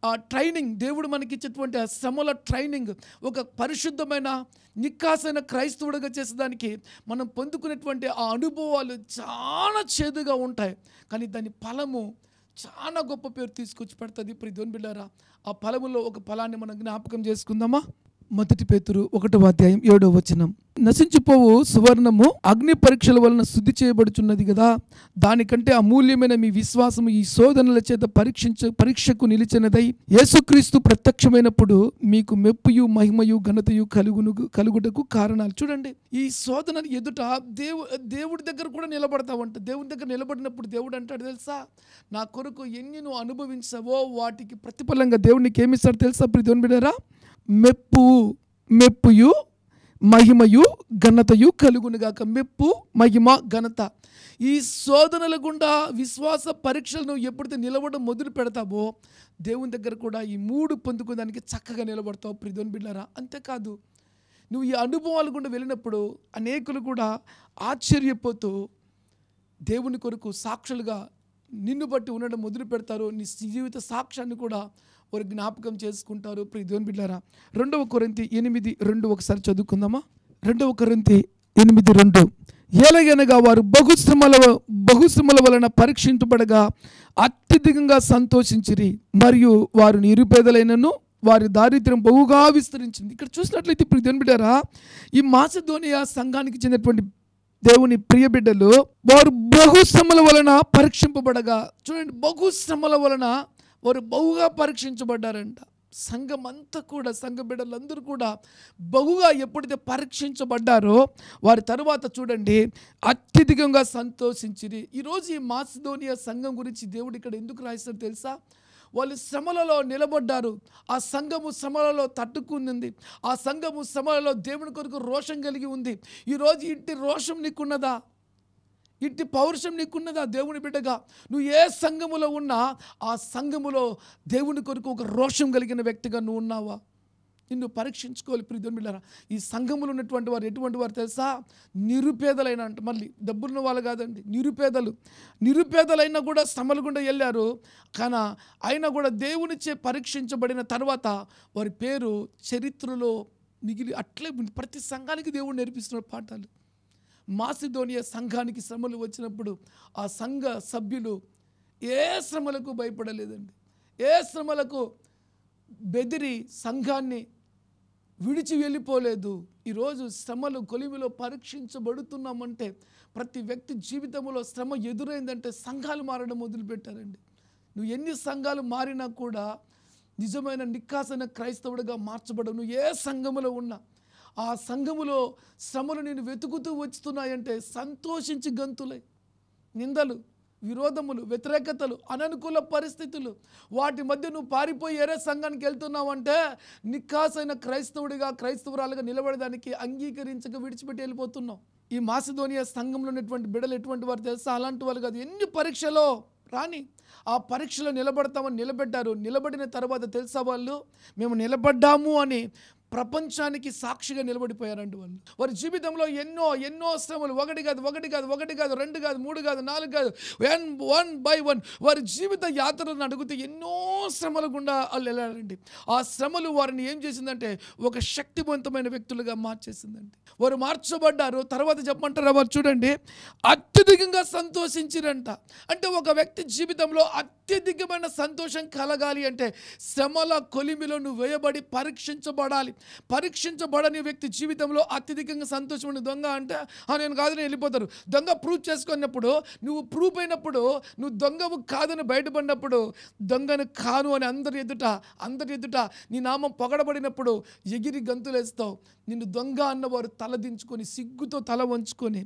ఆ ట్రైనింగ్, దేవుడు మనకి ఇచ్చేటువంటి ఆ శ్రమల ట్రైనింగ్, ఒక పరిశుద్ధమైన నిక్కాసైన క్రైస్తవుడిగా చేసేదానికి మనం పొందుకునేటువంటి ఆ అనుభవాలు చాలా చేదుగా ఉంటాయి. కానీ దాని ఫలము చాలా గొప్ప పేరు తీసుకొచ్చి పెడుతుంది. ప్రియ దేవుని బిడ్డలారా, ఆ ఫలములో ఒక ఫలాన్ని మనం జ్ఞాపకం చేసుకుందామా? మొదటి పేతురు 1వ అధ్యాయం 7వ వచనం. నశించిపోవు సువర్ణము అగ్ని పరీక్షల వలన శుద్ధి చేయబడుచున్నది కదా, దానికంటే అమూల్యమైన మీ విశ్వాసము ఈ శోధనల చేత పరీక్షకు నిలిచినదై యేసుక్రీస్తు ప్రత్యక్షమైనప్పుడు మీకు మెప్పుయు మహిమయు ఘనతయు కలుగుటకు కారణాలు. చూడండి, ఈ శోధన ఎదుట దేవుడి దగ్గర కూడా నిలబడతావంట. దేవుడి దగ్గర నిలబడినప్పుడు దేవుడు అంటాడు తెలుసా, నా కొరకు ఎన్ని నువ్వు అనుభవించావో వాటికి ప్రతిఫలంగా దేవుడికి ఏమిస్తాడు తెలుసా ప్రియమైన బిడ్డలారా? మెప్పుయు మహిమయు ఘనతయు కలుగునుగాక. మెప్పు, మహిమ, ఘనత. ఈ శోధనల గుండా విశ్వాస పరీక్షలు నువ్వు ఎప్పుడైతే నిలబడడం మొదలు పెడతావో దేవుని దగ్గర కూడా ఈ 3 పొందుకోవడానికి చక్కగా నిలబడతావు ప్రియమైన బిడ్డలారా. అంతేకాదు, నువ్వు ఈ అనుభవాల గుండా వెళ్ళినప్పుడు అనేకులు కూడా ఆశ్చర్యపోతూ దేవుని కొరకు సాక్షులుగా నిన్ను బట్టి ఉండడం మొదలు పెడతారు. నీ జీవిత సాక్ష్యాన్ని కూడా వారు జ్ఞాపకం చేసుకుంటారు ప్రియమైన బిడ్డలారా. 2వ కొరింథీ 8:2 ఒకసారి చదువుకుందామా? 2వ కొరింథీ 8:2. ఎలాగనగా వారు బహుశ్రమల వలన పరీక్షించబడగా అత్యధికంగా సంతోషించిరి, మరియు వారు నిరుపేదలైనను వారి దారిద్ర్యం బహుగా విస్తరించింది. ఇక్కడ చూసినట్లయితే ప్రియమైన బిడ్డలారా, ఈ మాసిదోనియా సంఘానికి చెందినటువంటి దేవుని ప్రియ బిడ్డలు వారు బహుశ్రమల వలన పరీక్షింపబడగా, చూడండి, బహుశ్రమల వలన వారు బహుగా పరీక్షించబడ్డారంట. సంఘం అంతా కూడా, సంఘ బిడ్డలందరూ కూడా బహుగా ఎప్పుడైతే పరీక్షించబడ్డారో వారి తర్వాత చూడండి అత్యధికంగా సంతోషించిరి. ఈరోజు ఈ మాసిదోనియా సంఘం గురించి దేవుడు ఇక్కడ ఎందుకు రాయిస్తాడు తెలుసా? వాళ్ళు శ్రమలలో నిలబడ్డారు. ఆ సంఘము శ్రమలలో తట్టుకుంది. ఆ సంఘము శ్రమలలో దేవుని కొరకు రోషం కలిగి ఉంది. ఈరోజు ఇంటి రోషం నీకున్నదా? ఇంటి పౌరుషం నీకున్నదా? దేవుని బిడ్డగా నువ్వు ఏ సంఘములో ఉన్నా ఆ సంఘములో దేవుని కొరకు ఒక రోషం కలిగిన వ్యక్తిగా నువ్వు ఉన్నావా? నిన్ను పరీక్షించుకోవాలి ప్రియమైన బిడ్డలారా. ఈ సంఘములో ఉన్నటువంటి వారు ఎటువంటి వారు తెలుసా? నిరుపేదలైన అంట. మళ్ళీ డబ్బులున్న వాళ్ళు కాదండి, నిరుపేదలైనా కూడా శ్రమల గుండా వెళ్ళారు. కానీ అయినా కూడా దేవునిచే పరీక్షించబడిన తర్వాత వారి పేరు చరిత్రలో మిగిలి అట్లే ప్రతి సంఘానికి దేవుడు నేర్పిస్తున్న పాఠాలు. మాసిదోనియా సంఘానికి శ్రమలు వచ్చినప్పుడు ఆ సంఘ సభ్యులు ఏ శ్రమలకు భయపడలేదండి. ఏ శ్రమలకు బెదిరి సంఘాన్ని విడిచి వెళ్ళిపోలేదు. ఈరోజు శ్రమలు కొలిమిలో పరీక్షించబడుతున్నామంటే ప్రతి వ్యక్తి జీవితంలో శ్రమ ఎదురైందంటే సంఘాలు మారడం మొదలుపెట్టారండి. నువ్వు ఎన్ని సంఘాలు మారినా కూడా నిజమైన నిక్కాసైన క్రైస్తవుడిగా మార్చబడవు. నువ్వు ఏ సంఘములో ఉన్నా ఆ సంఘములో శ్రమలు నేను వెతుకుతూ వస్తున్నాయంటే సంతోషించి గంతులై. నిందలు, విరోధములు, వ్యతిరేకతలు, అననుకూల పరిస్థితులు, వాటి మధ్య నువ్వు పారిపోయి ఏరే సంఘానికి వెళ్తున్నావంటే నిక్కాసైన క్రైస్తవుడిగా, క్రైస్తవురాలుగా నిలబడడానికి అంగీకరించక విడిచిపెట్టి వెళ్ళిపోతున్నావు. ఈ మాసిదోనియా సంఘంలో ఉన్నటువంటి బిడ్డలు ఎటువంటి వారు తెలుసా? అలాంటి వాళ్ళు కాదు. ఎన్ని పరీక్షలో రాని ఆ పరీక్షలో నిలబడతామని నిలబెట్టారు. నిలబడిన తర్వాత తెలుసా వాళ్ళు మేము నిలబడ్డాము అని ప్రపంచానికి సాక్షిగా నిలబడిపోయారండి. వారి జీవితంలో ఎన్నో శ్రమలు, ఒకటి కాదు, 2 కాదు, 3 కాదు, 4 కాదు, 1 by 1 వారి జీవిత యాత్రలను అడిగితే ఎన్నో శ్రమల గుండా వాళ్ళు వెళ్ళారండి. ఆ శ్రమలు వారిని ఏం చేసిందంటే ఒక శక్తివంతమైన వ్యక్తులుగా మార్చేసిందండి. వారు మార్చబడ్డారు. తర్వాత చెప్పమంటారా? వారు చూడండి అత్యధికంగా సంతోషించిరంట. అంటే ఒక వ్యక్తి జీవితంలో అత్యధికమైన సంతోషం కలగాలి అంటే శ్రమల కొలిమిలో నువ్వు వేయబడి పరీక్షించబడాలి. పరీక్షించబడని వ్యక్తి జీవితంలో అత్యధికంగా సంతోషం ఉండే. దొంగ అంటే నేను కాదని వెళ్ళిపోతారు. దొంగ ప్రూవ్ చేసుకున్నప్పుడు, నువ్వు ప్రూవ్ అయినప్పుడు, నువ్వు దొంగవు కాదని బయటపడినప్పుడు, దొంగను కాను అని అందరి ఎదుట నీ నామం పొగడబడినప్పుడు ఎగిరి గంతులేస్తావు. నిన్ను దొంగ అన్నవారు తలదించుకొని సిగ్గుతో తల వంచుకొని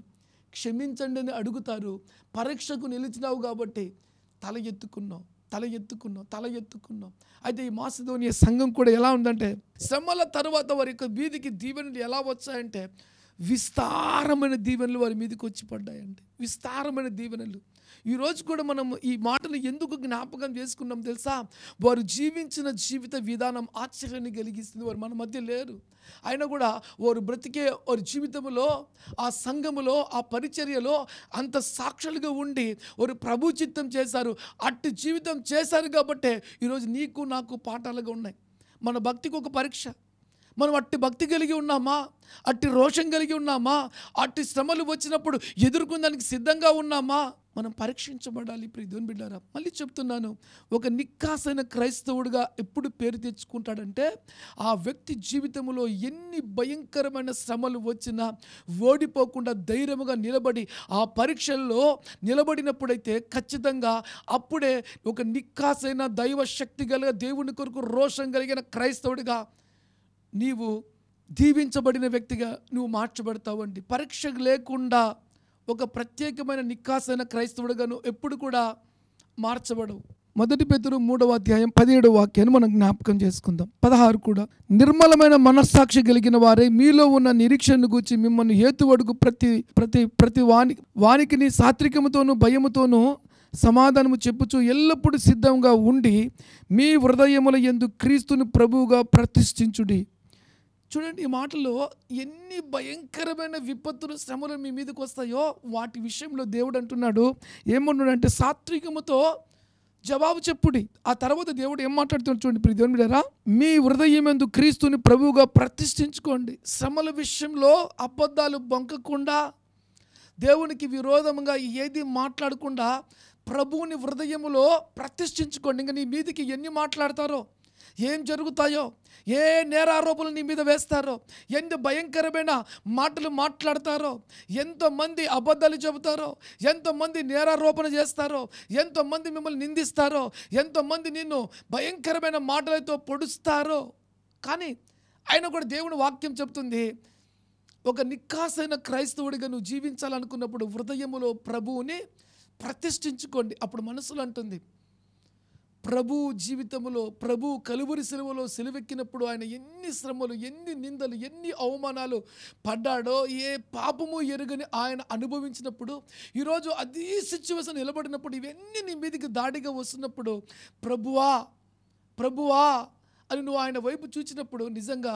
క్షమించండి అని అడుగుతారు. పరీక్షకు నిలిచినావు కాబట్టి తల ఎత్తుకున్నావు. అయితే ఈ మాసిదోనియా సంఘం కూడా ఎలా ఉందంటే శ్రమల తర్వాత వారి యొక్క వీధికి దీవెనలు ఎలా వచ్చాయంటే విస్తారమైన దీవెనలు వారి మీదకి వచ్చి పడ్డాయండి. విస్తారమైన దీవెనలు. ఈరోజు కూడా మనం ఈ మాటలు ఎందుకు జ్ఞాపకం చేసుకున్నాం తెలుసా? వారు జీవించిన జీవిత విధానం ఆశ్చర్యాన్ని కలిగిస్తుంది. వారు మన మధ్య లేరు, అయినా కూడా వారు బ్రతికే వారి జీవితంలో, ఆ సంఘములో, ఆ పరిచర్యలో అంత సాక్షులుగా ఉండి వారు ప్రభు చిత్తం చేశారు. అట్టి జీవితం చేశారు కాబట్టే ఈరోజు నీకు నాకు పాఠాలుగా ఉన్నాయి. మన భక్తికి ఒక పరీక్ష, మనం అట్టి భక్తి కలిగి ఉన్నామా? అట్టి రోషం కలిగి ఉన్నామా? అట్టి శ్రమలు వచ్చినప్పుడు ఎదుర్కొనడానికి సిద్ధంగా ఉన్నామా? మనం పరీక్షించబడాలి దేవుని బిడ్డారా. మళ్ళీ చెప్తున్నాను, ఒక నిక్కాసైన క్రైస్తవుడిగా ఎప్పుడు పేరు తెచ్చుకుంటాడంటే ఆ వ్యక్తి జీవితంలో ఎన్ని భయంకరమైన శ్రమలు వచ్చినా ఓడిపోకుండా ధైర్యముగా నిలబడి ఆ పరీక్షల్లో నిలబడినప్పుడైతే ఖచ్చితంగా అప్పుడే ఒక నిక్కాసైన దైవ శక్తి కలిగిన దేవుని కొరకు రోషం కలిగిన క్రైస్తవుడిగా నీవు దీవించబడిన వ్యక్తిగా నువ్వు మార్చబడతావండి. పరీక్ష లేకుండా ఒక ప్రత్యేకమైన నిక్కాసైన క్రైస్తవుడిగా నువ్వు ఎప్పుడు కూడా మార్చబడవు. 1 పేతురు 3వ అధ్యాయం 17వ వాక్యాన్ని మనం జ్ఞాపకం చేసుకుందాం. 16 కూడా, నిర్మలమైన మనస్సాక్షి కలిగిన వారే మీలో ఉన్న నిరీక్షణను గూర్చి మిమ్మల్ని హేతువడుగు ప్రతి వానికి సాత్వికముతోనూ భయముతోనూ సమాధానము చెప్పుచు ఎల్లప్పుడూ సిద్ధంగా ఉండి మీ హృదయముల యందు క్రీస్తుని ప్రభువుగా ప్రతిష్ఠించుడి. చూడండి, ఈ మాటలో ఎన్ని భయంకరమైన విపత్తులు శ్రమలు మీ మీదకి వస్తాయో వాటి విషయంలో దేవుడు అంటున్నాడు, ఏమన్నాడంటే సాత్వికముతో జవాబు చెప్పుడి. ఆ తర్వాత దేవుడు ఏం మాట్లాడుతున్నాడు చూడండి దేవుని బిడ్డలారా, మీ హృదయమందు క్రీస్తుని ప్రభువుగా ప్రతిష్ఠించుకోండి. శ్రమల విషయంలో అబద్ధాలు బొంకకుండా, దేవునికి విరోధంగా ఏది మాట్లాడకుండా ప్రభువుని హృదయములో ప్రతిష్ఠించుకోండి. ఇంకా నీ మీదికి ఎన్ని మాట్లాడతారో, ఏం జరుగుతాయో, ఏ నేరారోపణలు నీ మీద వేస్తారో, ఎంత భయంకరమైన మాటలు మాట్లాడతారో, ఎంతమంది అబద్ధాలు చెబుతారో, ఎంతమంది నేరారోపణ చేస్తారో, ఎంతమంది మిమ్మల్ని నిందిస్తారో, ఎంతమంది నిన్ను భయంకరమైన మాటలతో పొడుస్తారో, కానీ ఆయన కూడా దేవుని వాక్యం చెప్తుంది, ఒక నిక్కాసైన క్రైస్తవుడిగా నువ్వు జీవించాలనుకున్నప్పుడు హృదయములో ప్రభువుని ప్రతిష్ఠించుకోండి. అప్పుడు మనసులో అంటుంది, ప్రభు జీవితంలో, ప్రభు కలువరి సిలువలో సిలువెక్కినప్పుడు ఆయన ఎన్ని శ్రమలు, ఎన్ని నిందలు, ఎన్ని అవమానాలు పడ్డాడో, ఏ పాపము ఎరుగని ఆయన అనుభవించినప్పుడు ఈరోజు అదే సిచ్యువేషన్ నిలబడినప్పుడు ఇవన్నీ నీ మీదకి దాడిగా వస్తున్నప్పుడు ప్రభువా ప్రభువా అని నువ్వు ఆయన వైపు చూచినప్పుడు నిజంగా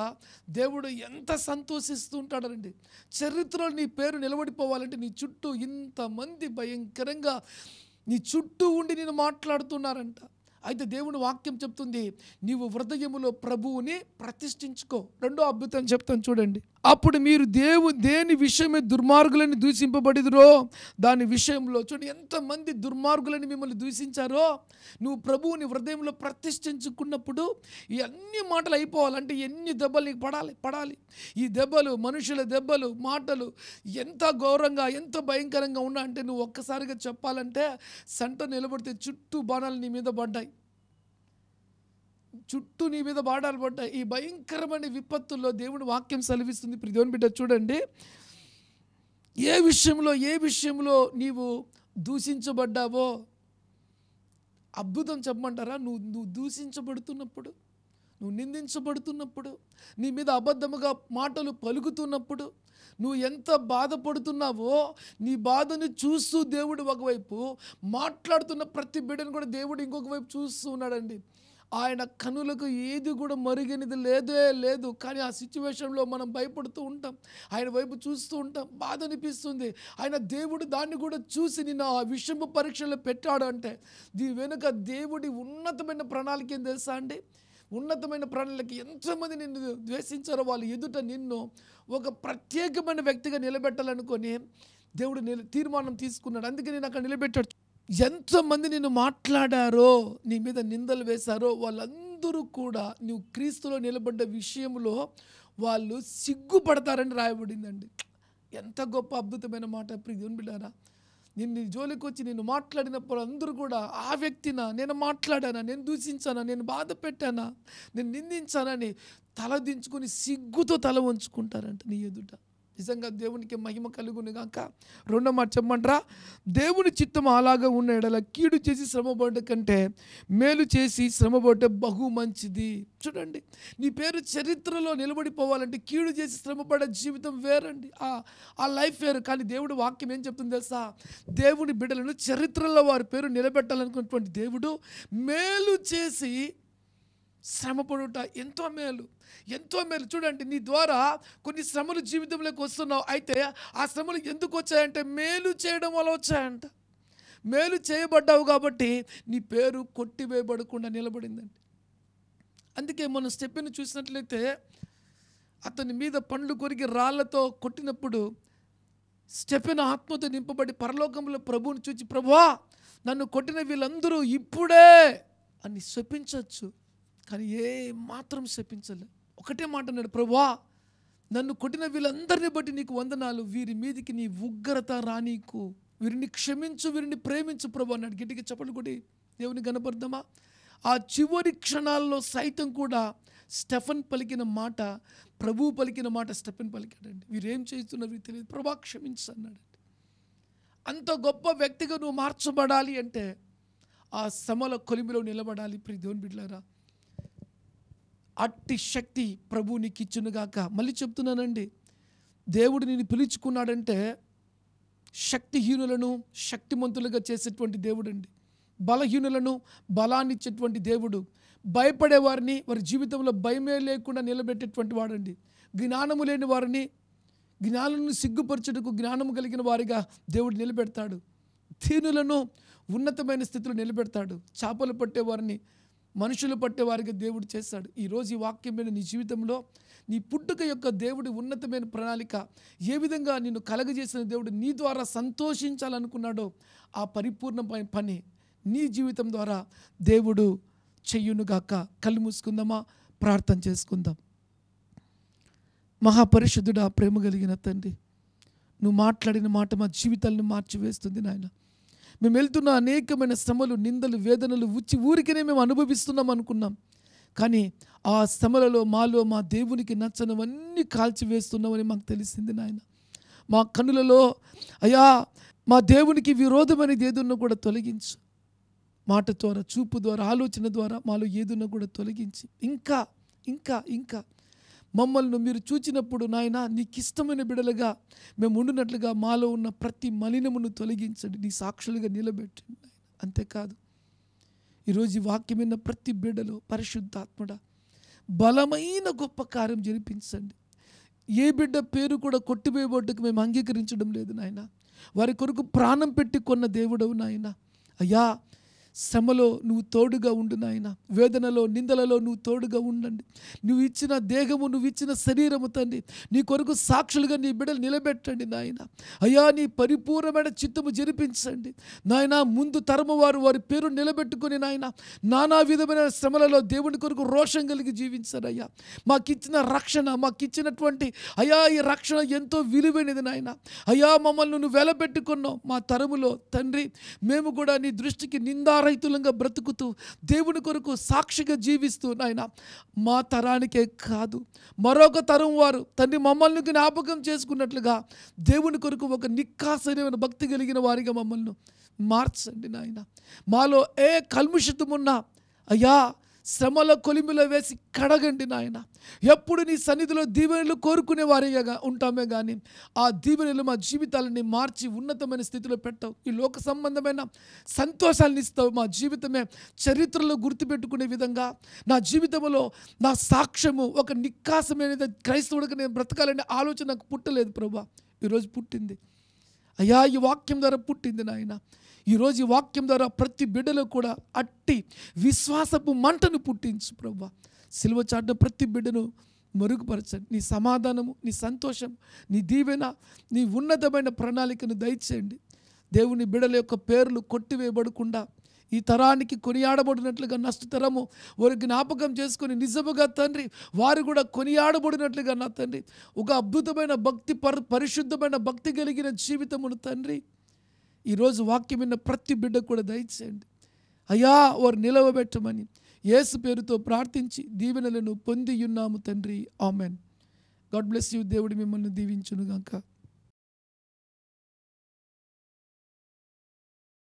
దేవుడు ఎంత సంతోషిస్తూ ఉంటాడనండి. చరిత్రలో నీ పేరు నిలబడిపోవాలంటే నీ చుట్టూ ఇంతమంది భయంకరంగా నీ చుట్టూ ఉండి నేను మాట్లాడుతున్నారంట. అయితే దేవుని వాక్యం చెప్తుంది, నీవు హృదయములో ప్రభువుని ప్రతిష్ఠించుకో. రెండో అద్భుతం చెప్తాను చూడండి. అప్పుడు మీరు దేని విషయమే దుర్మార్గులని దూషింపబడిదురో దాని విషయంలో, చూడండి ఎంతమంది దుర్మార్గులని మిమ్మల్ని దూషించారో, నువ్వు ప్రభువుని హృదయంలో ప్రతిష్ఠించుకున్నప్పుడు ఈ అన్ని మాటలు అయిపోవాలంటే ఎన్ని దెబ్బలు నీకు పడాలి. ఈ దెబ్బలు, మనుషుల దెబ్బలు, మాటలు ఎంత ఘోరంగా, ఎంత భయంకరంగా ఉన్నా అంటే నువ్వు ఒక్కసారిగా చెప్పాలంటే సంట నిలబడితే చుట్టూ బాణాలు నీ మీద పడ్డాయి, చుట్టూ నీ మీద బాణాలు పడ్డాయి. ఈ భయంకరమైన విపత్తుల్లో దేవుని వాక్యం సెలవిస్తుంది. దేవుని బిడ్డ చూడండి, ఏ విషయంలో నీవు దూషించబడ్డావో, అద్భుతం చెప్పమంటారా, నువ్వు దూషించబడుతున్నప్పుడు, నువ్వు నిందించబడుతున్నప్పుడు, నీ మీద అబద్ధముగా మాటలు పలుకుతున్నప్పుడు నువ్వు ఎంత బాధపడుతున్నావో, నీ బాధను చూస్తూ దేవుడు ఒకవైపు, మాట్లాడుతున్న ప్రతి బిడ్డను కూడా దేవుడు ఇంకొక వైపు చూస్తూ ఉన్నాడండి. ఆయన కనులకు ఏది కూడా మరుగనిది లేదు. కానీ ఆ సిచ్యువేషన్లో మనం భయపడుతూ ఉంటాం, ఆయన వైపు చూస్తూ ఉంటాం, బాధ అనిపిస్తుంది. ఆయన దేవుడు దాన్ని కూడా చూసి నిన్ను ఆ విషమ పరీక్షలో పెట్టాడు అంటే దీని వెనుక దేవుడి ఉన్నతమైన ప్రణాళిక ఏం తెలుసా అండి? ఉన్నతమైన ప్రణాళిక. ఎంతమంది నిన్ను ద్వేషించారో వాళ్ళ ఎదుట నిన్ను ఒక ప్రత్యేకమైన వ్యక్తిగా నిలబెట్టాలనుకొని దేవుడు తీర్మానం తీసుకున్నాడు. అందుకే నేను అక్కడ నిలబెట్టాడు. ఎంతమంది నిన్ను మాట్లాడారో, నీ మీద నిందలు వేశారో వాళ్ళందరూ కూడా నువ్వు క్రీస్తులో నిలబడ్డ విషయంలో వాళ్ళు సిగ్గుపడతారని రాయబడిందండి. ఎంత గొప్ప అద్భుతమైన మాట దేవుని బిడ్డారా. నిన్ను జోలికి వచ్చి నిన్ను మాట్లాడినప్పుడు అందరూ కూడా ఆ వ్యక్తినా, నేను మాట్లాడానా, నేను దూషించానా, నేను బాధ పెట్టానా, నేను నిందించానని తల దించుకొని సిగ్గుతో తల వంచుకుంటారంట నీ ఎదుట. నిజంగా దేవునికి మహిమ కలుగును గాక. రెండో మాట చెప్పమంటారా, దేవుని చిత్తం అలాగా ఉన్న ఎడల కీడు చేసి శ్రమపడ్డ కంటే మేలు చేసి శ్రమపడ్డ బహు మంచిది. చూడండి, నీ పేరు చరిత్రలో నిలబడిపోవాలంటే కీడు చేసి శ్రమపడే జీవితం వేరండి, ఆ లైఫ్ వేరు. కానీ దేవుడు వాక్యం ఏం చెప్తుంది తెలుసా? దేవుని బిడ్డలను చరిత్రలో వారి పేరు నిలబెట్టాలనుకున్నటువంటి దేవుడు మేలు చేసి శ్రమపడుట ఎంతో మేలు. చూడండి, నీ ద్వారా కొన్ని శ్రమలు జీవితంలోకి వస్తున్నావు. అయితే ఆ శ్రమలు ఎందుకు వచ్చాయంటే మేలు చేయడం వల్ల వచ్చాయంట. మేలు చేయబడ్డావు కాబట్టి నీ పేరు కొట్టివేయబడకుండా నిలబడిందండి. అందుకే మనం స్టెప్ని చూసినట్లయితే అతని మీద పండ్లు కొరికి రాళ్లతో కొట్టినప్పుడు స్టెఫెను ఆత్మతో నింపబడి పరలోకంలో ప్రభువుని చూచి, ప్రభువా నన్ను కొట్టిన వీళ్ళందరూ ఇప్పుడే అని శపించవచ్చు, కానీ ఏ మాత్రం శపించలే. ఒకటే మాట అన్నాడు, ప్రభువా నన్ను కొట్టిన వీళ్ళందరినీ బట్టి నీకు వందనాలు, వీరి మీదికి నీ ఉగ్రత రానీకు, వీరిని క్షమించు, వీరిని ప్రేమించు ప్రభు అన్నాడు. గిటికి చప్పట్లు కొట్టి దేవుని గణపడదామా? ఆ చివరి క్షణాల్లో సైతం కూడా స్టెఫెన్ పలికిన మాట, ప్రభువు పలికిన మాట స్టెఫెన్ పలికాడండి. వీరేం చేస్తున్నారు తెలియదు, ప్రభా క్షమించు అన్నాడు. అంత గొప్ప వ్యక్తిగా నువ్వు మార్చబడాలి అంటే ఆ శ్రమల కొలిమిలో నిలబడాలి. ప్రియ దేవుని బిడ్డలారా, అట్టి శక్తి ప్రభువు నీకు ఇచ్చునుగాక. మళ్ళీ చెప్తున్నానండి, దేవుడు నిన్ను పిలుచుకున్నాడంటే శక్తిహీనులను శక్తిమంతులుగా చేసేటువంటి దేవుడు అండి. బలహీనులను బలాన్ని ఇచ్చేటువంటి దేవుడు. భయపడేవారిని వారి జీవితంలో భయమే లేకుండా నిలబెట్టేటువంటి వాడండి. జ్ఞానము లేని వారిని జ్ఞానాలను సిగ్గుపరచుటకు జ్ఞానము కలిగిన వారిగా దేవుడు నిలబెడతాడు. దీనులను ఉన్నతమైన స్థితిలో నిలబెడతాడు. చేపలు పట్టేవారిని మనుషులు పట్టేవారిగా దేవుడు చేస్తాడు. ఈరోజు ఈ వాక్యం మీద నీ జీవితంలో నీ పుట్టుక యొక్క దేవుడి ఉన్నతమైన ప్రణాళిక, ఏ విధంగా నిన్ను కలగజేసిన దేవుడు నీ ద్వారా సంతోషించాలనుకున్నాడో ఆ పరిపూర్ణ పని నీ జీవితం ద్వారా దేవుడు చెయ్యునుగాక. కళ్ళు మూసుకుందామా, ప్రార్థన చేసుకుందాం. మహాపరిశుద్ధుడా, ప్రేమ కలిగిన తండ్రి, నువ్వు మాట్లాడిన మాట మా జీవితాలను మార్చివేస్తుంది నాయన. మేము వెళ్తున్న అనేకమైన శ్రమలు, నిందలు, వేదనలు ఊరికనే మేము అనుభవిస్తున్నాం అనుకున్నాం, కానీ ఆ శ్రమలలో మాలో మా దేవునికి నచ్చనవన్నీ కాల్చివేస్తున్నామని మాకు తెలిసింది నాయన. మా కన్నులలో అయ్యా మా దేవునికి విరోధమైనది ఏదున్నా కూడా తొలగించు. మాట ద్వారా, చూపు ద్వారా, ఆలోచన ద్వారా మాలో ఏదున్నా కూడా తొలగించి ఇంకా ఇంకా ఇంకా మమ్మల్ని మీరు చూచినప్పుడు నాయన నీకు ఇష్టమైన బిడలుగా మేము ఉండినట్లుగా మాలో ఉన్న ప్రతి మలినమును తొలగించండి, నీ సాక్షులుగా నిలబెట్టండి నాయన. అంతేకాదు ఈరోజు ఈ వాక్యం విన్న ప్రతి బిడ్డలో పరిశుద్ధాత్మడ బలమైన గొప్ప కార్యం జరిపించండి. ఏ బిడ్డ పేరు కూడా కొట్టివేయబోటుకు మేము అంగీకరించడం లేదు నాయన. వారి కొరకు ప్రాణం పెట్టి కొన్న దేవుడవు నాయన. అయ్యా శ్రమలో నువ్వు తోడుగా ఉండు నాయన, వేదనలో నిందలలో నువ్వు తోడుగా ఉండండి. నువ్వు ఇచ్చిన దేహము, నువ్వు ఇచ్చిన శరీరము తండ్రి, నీ కొరకు సాక్షులుగా నీ బిడ్డలు నిలబెట్టండి నాయన. అయ్యా నీ పరిపూర్ణమైన చిత్తము జరిపించండి నాయన. ముందు తరము వారి పేరు నిలబెట్టుకొని నాయన నానా విధమైన శ్రమలలో దేవుని కొరకు రోషం కలిగి జీవించారు అయ్యా. మాకిచ్చిన రక్షణ, మాకిచ్చినటువంటి అయ్యా ఈ రక్షణ ఎంతో విలువైనది నాయన. అయ్యా మమ్మల్ని నువ్వు వెలబెట్టుకున్నావు. మా తరములో తండ్రి మేము కూడా నీ దృష్టికి నిందారహితులంగా బ్రతుకుతూ దేవుని కొరకు సాక్షిగా జీవిస్తూ నాయన మా తరానికే కాదు మరొక తరం వారు తండ్రి మమ్మల్ని జ్ఞాపకం చేసుకున్నట్లుగా దేవుని కొరకు ఒక నిక్కాసైన భక్తి కలిగిన వారిగా మమ్మల్ని మార్చండి నాయన. మాలో ఏ కల్ముషితమున్నా అయ్యా శ్రమల కొలిమిలో వేసి కడగండి నాయన. ఎప్పుడు నీ సన్నిధిలో దీవెనలు కోరుకునే వారిగా ఉంటామే కానీ ఆ దీవెనలు మా జీవితాలని మార్చి ఉన్నతమైన స్థితిలో పెట్టవు. ఈ లోక సంబంధమైన సంతోషాలను ఇస్తావు. మా జీవితమే చరిత్రలో గుర్తుపెట్టుకునే విధంగా నా జీవితంలో నా సాక్ష్యము ఒక నిక్కాసమైన క్రైస్తవుడికి నేను బ్రతకాలనే ఆలోచన నాకు పుట్టలేదు ప్రభా. ఈరోజు పుట్టింది అయ్యా, ఈ వాక్యం ద్వారా పుట్టింది నాయన. ఈరోజు ఈ వాక్యం ద్వారా ప్రతి బిడ్డలో కూడా అట్టి విశ్వాసపు మంటను పుట్టించు ప్రభా. సిలువ చాటున ప్రతి బిడ్డను మరుగుపరచండి. నీ సమాధానము, నీ సంతోషం, నీ దీవెన, నీ ఉన్నతమైన ప్రణాళికను దయచేయండి. దేవుని బిడ్డల యొక్క పేర్లు కొట్టివేయబడకుండా ఈ తరానికి కొనియాడబడినట్లుగా నష్టతరము వారి జ్ఞాపకం చేసుకొని నిజముగా తండ్రి వారు కూడా కొనియాడబడినట్లుగా నా తండ్రి ఒక అద్భుతమైన భక్తి పరిశుద్ధమైన భక్తి కలిగిన జీవితమును తండ్రి ఈరోజు వాక్యం విన్న ప్రతి బిడ్డ కూడా దయచేయండి అయ్యా. వారు నిలవబెట్టమని యేసు పేరుతో ప్రార్థించి దీవెనలను పొంది ఉన్నాము తండ్రి. ఆమెన్. God bless you. దేవుడు మిమ్మల్ని దీవించునుగాక.